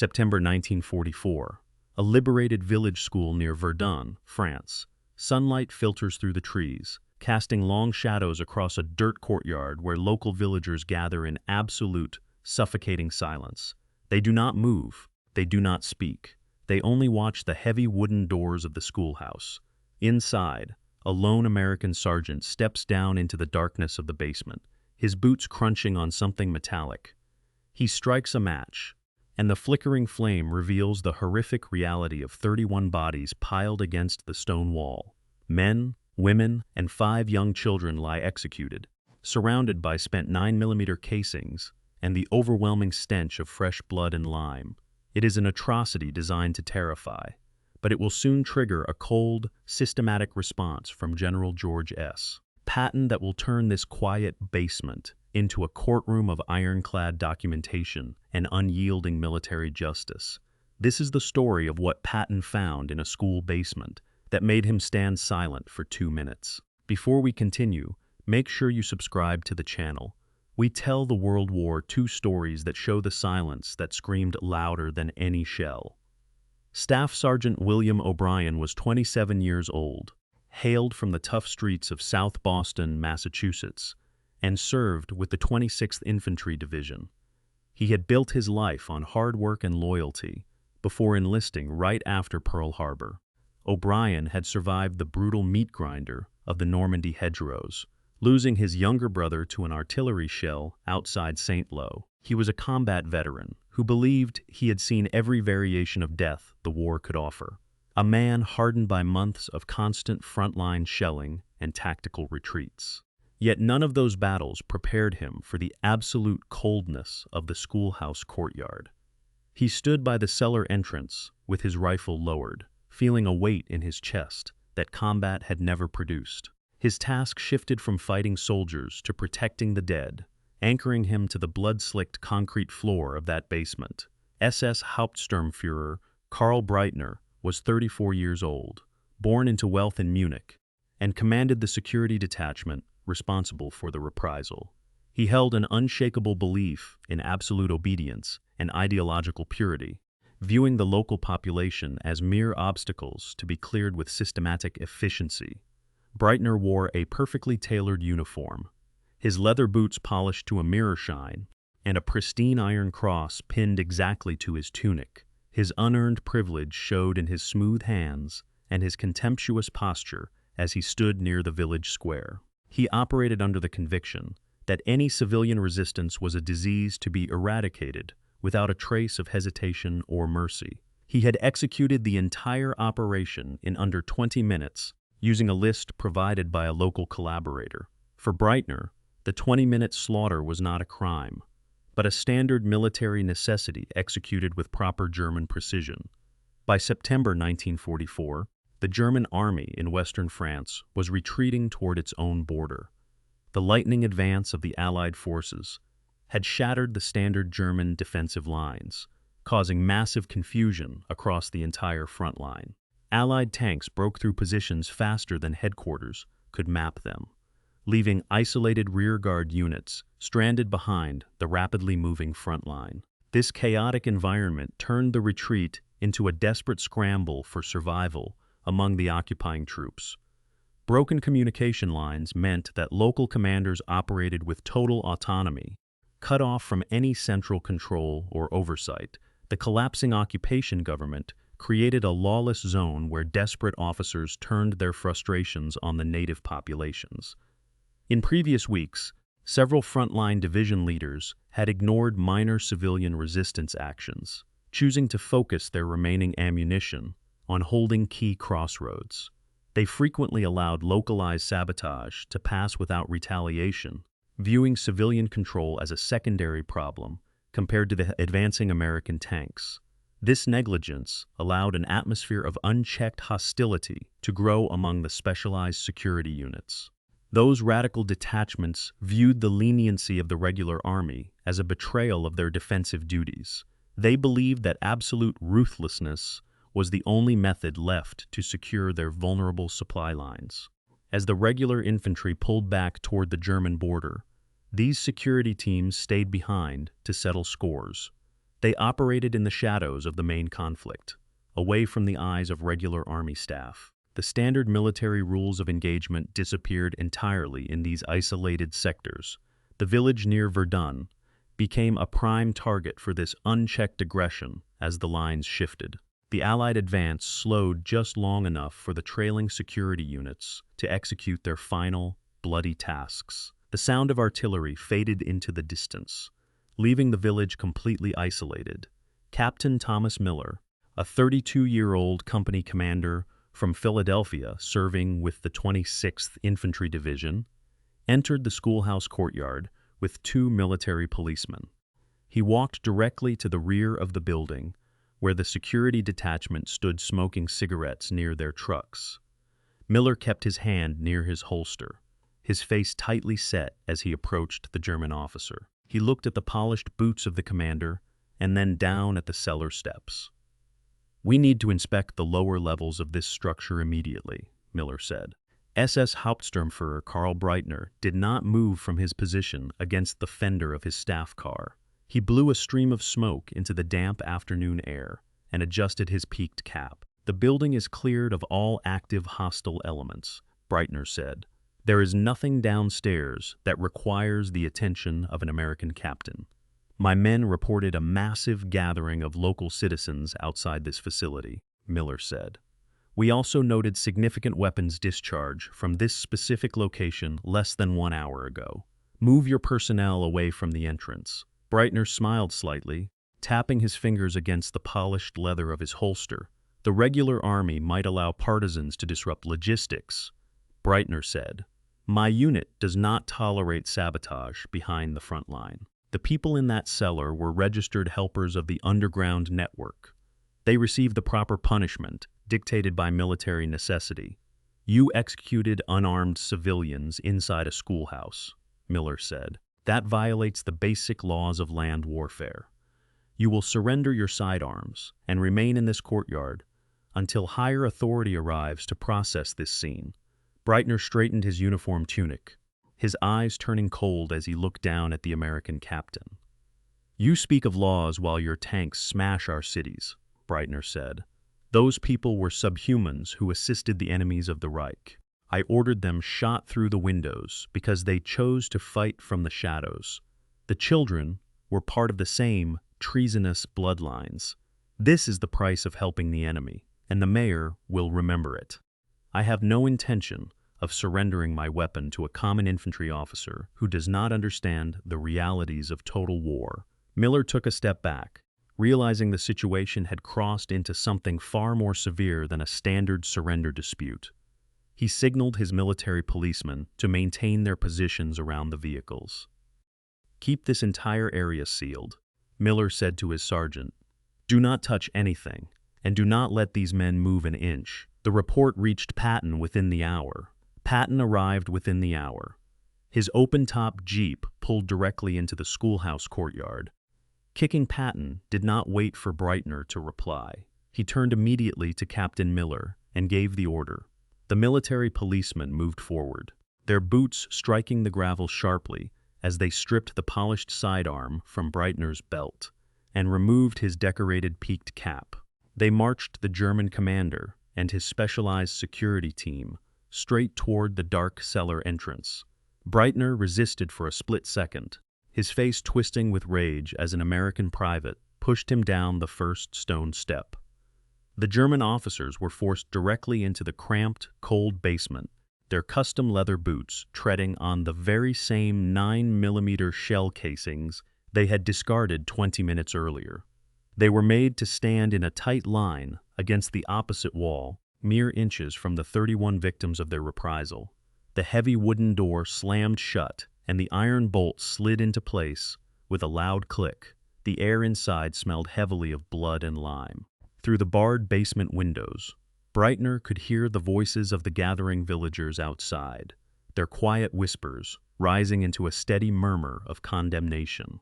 September 1944. A liberated village school near Verdun, France. Sunlight filters through the trees, casting long shadows across a dirt courtyard where local villagers gather in absolute, suffocating silence. They do not move. They do not speak. They only watch the heavy wooden doors of the schoolhouse. Inside, a lone American sergeant steps down into the darkness of the basement, his boots crunching on something metallic. He strikes a match, and the flickering flame reveals the horrific reality of 31 bodies piled against the stone wall. Men, women, and 5 young children lie executed, surrounded by spent 9mm casings and the overwhelming stench of fresh blood and lime. It is an atrocity designed to terrify, but it will soon trigger a cold, systematic response from General George S. Patton that will turn this quiet basement into a courtroom of ironclad documentation and unyielding military justice. This is the story of what Patton found in a school basement that made him stand silent for 2 minutes. Before we continue, make sure you subscribe to the channel. We tell the World War II stories that show the silence that screamed louder than any shell. Staff Sergeant William O'Brien was 27 years old, hailed from the tough streets of South Boston, Massachusetts, and served with the 26th Infantry Division. He had built his life on hard work and loyalty before enlisting right after Pearl Harbor. O'Brien had survived the brutal meat grinder of the Normandy hedgerows, losing his younger brother to an artillery shell outside St. Lo. He was a combat veteran who believed he had seen every variation of death the war could offer. A man hardened by months of constant frontline shelling and tactical retreats. Yet none of those battles prepared him for the absolute coldness of the schoolhouse courtyard. He stood by the cellar entrance with his rifle lowered, feeling a weight in his chest that combat had never produced. His task shifted from fighting soldiers to protecting the dead, anchoring him to the blood-slicked concrete floor of that basement. SS-Hauptsturmführer Karl Breitner was 34 years old, born into wealth in Munich, and commanded the security detachment responsible for the reprisal. He held an unshakable belief in absolute obedience and ideological purity, viewing the local population as mere obstacles to be cleared with systematic efficiency. Breitner wore a perfectly tailored uniform, his leather boots polished to a mirror shine, and a pristine iron cross pinned exactly to his tunic. His unearned privilege showed in his smooth hands and his contemptuous posture as he stood near the village square. He operated under the conviction that any civilian resistance was a disease to be eradicated without a trace of hesitation or mercy. He had executed the entire operation in under 20 minutes, using a list provided by a local collaborator. For Breitner, the 20-minute slaughter was not a crime, but a standard military necessity executed with proper German precision. By September 1944, the German army in western France was retreating toward its own border. The lightning advance of the Allied forces had shattered the standard German defensive lines, causing massive confusion across the entire front line. Allied tanks broke through positions faster than headquarters could map them, leaving isolated rearguard units stranded behind the rapidly moving front line. This chaotic environment turned the retreat into a desperate scramble for survival among the occupying troops. Broken communication lines meant that local commanders operated with total autonomy, cut off from any central control or oversight. The collapsing occupation government created a lawless zone where desperate officers turned their frustrations on the native populations. In previous weeks, several frontline division leaders had ignored minor civilian resistance actions, choosing to focus their remaining ammunition on holding key crossroads. They frequently allowed localized sabotage to pass without retaliation, viewing civilian control as a secondary problem compared to the advancing American tanks. This negligence allowed an atmosphere of unchecked hostility to grow among the specialized security units. Those radical detachments viewed the leniency of the regular army as a betrayal of their defensive duties. They believed that absolute ruthlessness was the only method left to secure their vulnerable supply lines. As the regular infantry pulled back toward the German border, these security teams stayed behind to settle scores. They operated in the shadows of the main conflict, away from the eyes of regular army staff. The standard military rules of engagement disappeared entirely in these isolated sectors. The village near Verdun became a prime target for this unchecked aggression as the lines shifted. The Allied advance slowed just long enough for the trailing security units to execute their final, bloody tasks. The sound of artillery faded into the distance, leaving the village completely isolated. Captain Thomas Miller, a 32-year-old company commander from Philadelphia serving with the 26th Infantry Division, entered the schoolhouse courtyard with 2 military policemen. He walked directly to the rear of the building, where the security detachment stood smoking cigarettes near their trucks. Miller kept his hand near his holster, his face tightly set as he approached the German officer. He looked at the polished boots of the commander and then down at the cellar steps. "We need to inspect the lower levels of this structure immediately," Miller said. SS-Hauptsturmführer Karl Breitner did not move from his position against the fender of his staff car. He blew a stream of smoke into the damp afternoon air and adjusted his peaked cap. "The building is cleared of all active hostile elements," Breitner said. "There is nothing downstairs that requires the attention of an American captain." "My men reported a massive gathering of local citizens outside this facility," Miller said. "We also noted significant weapons discharge from this specific location less than 1 hour ago. Move your personnel away from the entrance." Breitner smiled slightly, tapping his fingers against the polished leather of his holster. "The regular army might allow partisans to disrupt logistics," Breitner said. "My unit does not tolerate sabotage behind the front line." The people in that cellar were registered helpers of the underground network. They received the proper punishment, dictated by military necessity. "You executed unarmed civilians inside a schoolhouse," Miller said. "That violates the basic laws of land warfare. You will surrender your sidearms and remain in this courtyard until higher authority arrives to process this scene." Breitner straightened his uniform tunic, his eyes turning cold as he looked down at the American captain. "You speak of laws while your tanks smash our cities," Breitner said. "Those people were subhumans who assisted the enemies of the Reich. I ordered them shot through the windows because they chose to fight from the shadows. The children were part of the same treasonous bloodlines. This is the price of helping the enemy, and the mayor will remember it. I have no intention of surrendering my weapon to a common infantry officer who does not understand the realities of total war." Miller took a step back, realizing the situation had crossed into something far more severe than a standard surrender dispute. He signaled his military policemen to maintain their positions around the vehicles. "Keep this entire area sealed," Miller said to his sergeant. "Do not touch anything, and do not let these men move an inch." The report reached Patton within the hour. Patton arrived within the hour. His open-top Jeep pulled directly into the schoolhouse courtyard. Kicking Patton did not wait for Breitner to reply. He turned immediately to Captain Miller and gave the order. The military policemen moved forward, their boots striking the gravel sharply as they stripped the polished sidearm from Breitner's belt and removed his decorated peaked cap. They marched the German commander and his specialized security team straight toward the dark cellar entrance. Breitner resisted for a split second, his face twisting with rage as an American private pushed him down the first stone step. The German officers were forced directly into the cramped, cold basement, their custom leather boots treading on the very same 9mm shell casings they had discarded 20 minutes earlier. They were made to stand in a tight line against the opposite wall, mere inches from the 31 victims of their reprisal. The heavy wooden door slammed shut, and the iron bolt slid into place with a loud click. The air inside smelled heavily of blood and lime. Through the barred basement windows, Breitner could hear the voices of the gathering villagers outside, their quiet whispers rising into a steady murmur of condemnation.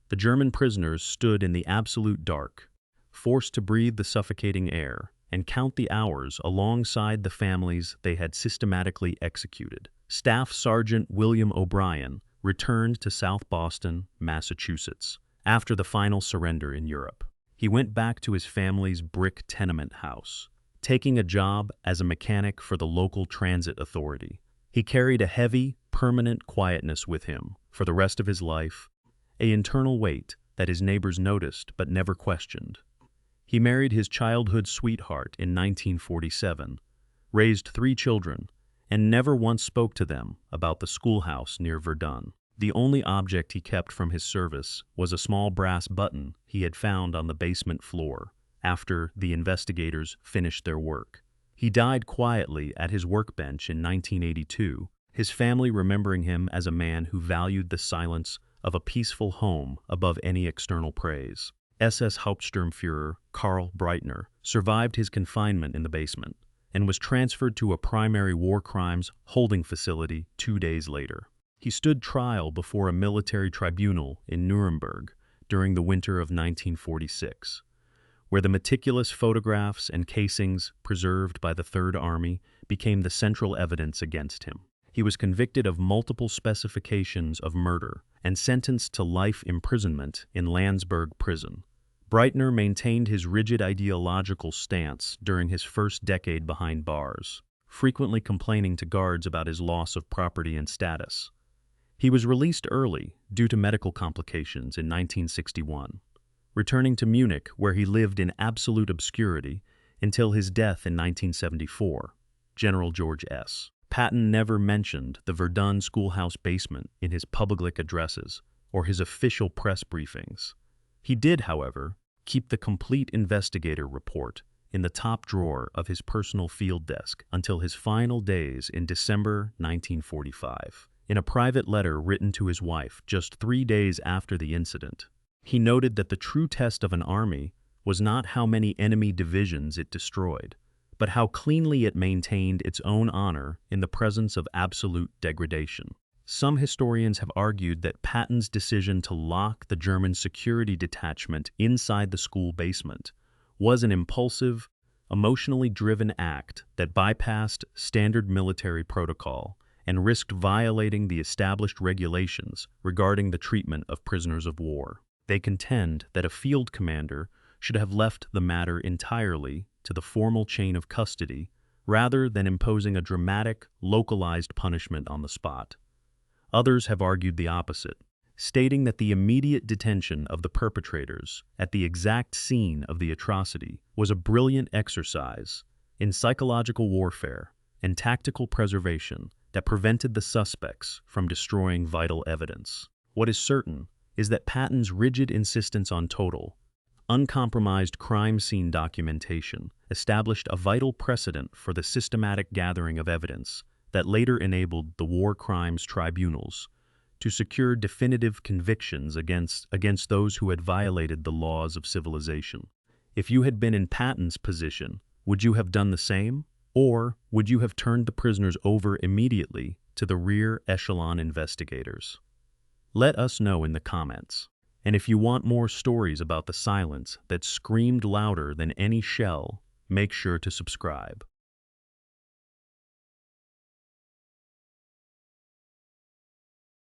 The German prisoners stood in the absolute dark, forced to breathe the suffocating air and count the hours alongside the families they had systematically executed. Staff Sergeant William O'Brien returned to South Boston, Massachusetts, after the final surrender in Europe. He went back to his family's brick tenement house, taking a job as a mechanic for the local transit authority. He carried a heavy, permanent quietness with him for the rest of his life, an internal weight that his neighbors noticed but never questioned. He married his childhood sweetheart in 1947, raised 3 children, and never once spoke to them about the schoolhouse near Verdun. The only object he kept from his service was a small brass button he had found on the basement floor after the investigators finished their work. He died quietly at his workbench in 1982, his family remembering him as a man who valued the silence of a peaceful home above any external praise. SS-Hauptsturmführer Karl Breitner survived his confinement in the basement and was transferred to a primary war crimes holding facility 2 days later. He stood trial before a military tribunal in Nuremberg during the winter of 1946, where the meticulous photographs and casings preserved by the Third Army became the central evidence against him. He was convicted of multiple specifications of murder and sentenced to life imprisonment in Landsberg prison. Breitner maintained his rigid ideological stance during his first decade behind bars, frequently complaining to guards about his loss of property and status. He was released early due to medical complications in 1961, returning to Munich where he lived in absolute obscurity until his death in 1974. General George S. Patton never mentioned the Verdun schoolhouse basement in his public addresses or his official press briefings. He did, however, keep the complete investigator report in the top drawer of his personal field desk until his final days in December 1945. In a private letter written to his wife just 3 days after the incident, he noted that the true test of an army was not how many enemy divisions it destroyed, but how cleanly it maintained its own honor in the presence of absolute degradation. Some historians have argued that Patton's decision to lock the German security detachment inside the school basement was an impulsive, emotionally driven act that bypassed standard military protocol and risked violating the established regulations regarding the treatment of prisoners of war. They contend that a field commander should have left the matter entirely to the formal chain of custody rather than imposing a dramatic, localized punishment on the spot. Others have argued the opposite, stating that the immediate detention of the perpetrators at the exact scene of the atrocity was a brilliant exercise in psychological warfare and tactical preservation that prevented the suspects from destroying vital evidence. What is certain is that Patton's rigid insistence on total, uncompromised crime scene documentation established a vital precedent for the systematic gathering of evidence that later enabled the war crimes tribunals to secure definitive convictions against those who had violated the laws of civilization. If you had been in Patton's position, would you have done the same? Or would you have turned the prisoners over immediately to the rear echelon investigators? Let us know in the comments. And if you want more stories about the silence that screamed louder than any shell, make sure to subscribe.